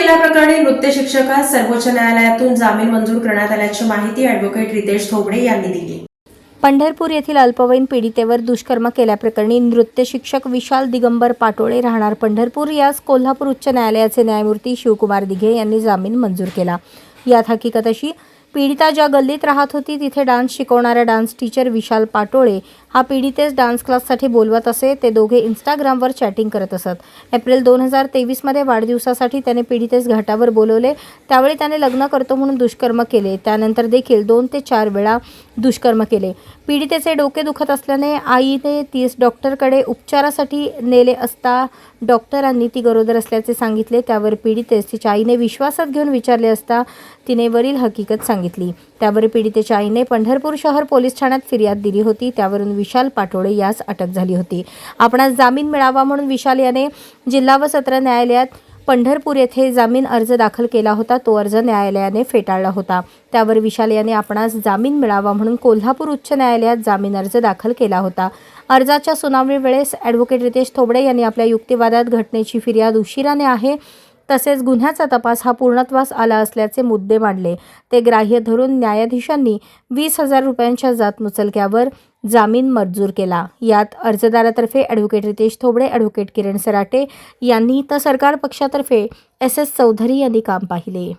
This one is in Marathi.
केल्याप्रकरणी नृत्य शिक्षकास सर्वोच्च न्यायालयातून जामीन मंजूर करण्यात आल्याची माहिती ॲडव्होकेट रितेश थोबडे यांनी दिली। पंढरपूर येथील अल्पवयीन पीडितेवर दुष्कर्म केल्याप्रकरणी नृत्य शिक्षक विशाल दिगंबर पाटोळे राहणार पंढरपूर यास कोल्हापूर उच्च न्यायालयाचे न्यायमूर्ती शिवकुमार दिघे यांनी जामीन मंजूर केला। यात हकीकत अशी, पीडिता ज्या गल्लीत राहत होती तिथे डान्स शिकवणारा डान्स टीचर विशाल पाटोळे हा पीडितेस डान्स क्लाससाठी बोलवत असे। ते दोघे इंस्टाग्रामवर चॅटिंग करत असत। एप्रिल 2023 मध्ये वाढदिवसासाठी त्याने पीडितेस घाटावर बोलवले। त्यावेळी त्याने लग्न करतो म्हणून दुष्कर्म केले। त्यानंतर देखील 2 ते 4 वेळा दुष्कर्म केले। पीडितेचे डोके दुखत असल्याने आईने तीस डॉक्टरकडे उपचारासाठी नेले असता डॉक्टरांनी ती गरोदर असल्याचे सांगितले। त्यावर पीडितेस तिच्या आईने विश्वासात घेऊन विचारले असता तिने वरील हकीकत सांगितली। त्यावर पीडितेच्या आईने पंढरपूर शहर पोलीस ठाण्यात फिर्याद दिली होती। त्यावरून विशाल पाटोळे यास अटक झाली होती। आपणास जामीन मिळावा म्हणून विशाल याने जिल्हा व सत्र न्यायालयात पंढरपूर येथे जामीन अर्ज दाखल केला होता। तो अर्ज न्यायालयाने फेटाळला होता। त्यावर विशाल याने आपणास जामीन मिळावा म्हणून कोल्हापूर उच्च न्यायालयात जामीन अर्ज दाखल केला होता। अर्जाच्या सुनावणी वेळेस ॲडव्होकेट रितेश थोबडे यांनी आपल्या युक्तिवादात घटनेची फिर्याद उशिराने आहे तसेच गुन्ह्याचा तपास हा पूर्णत्वास आला असल्याचे मुद्दे मांडले। ते ग्राह्य धरून न्यायाधीशांनी 20,000 रुपयांच्या जातमुचलक्यावर जामीन मंजूर केला। यात अर्जदारातर्फे ॲडव्होकेट रितेश थोबडे, ॲडव्होकेट किरण सराटे यांनी तर सरकार पक्षातर्फे SS चौधरी यांनी काम पाहिले।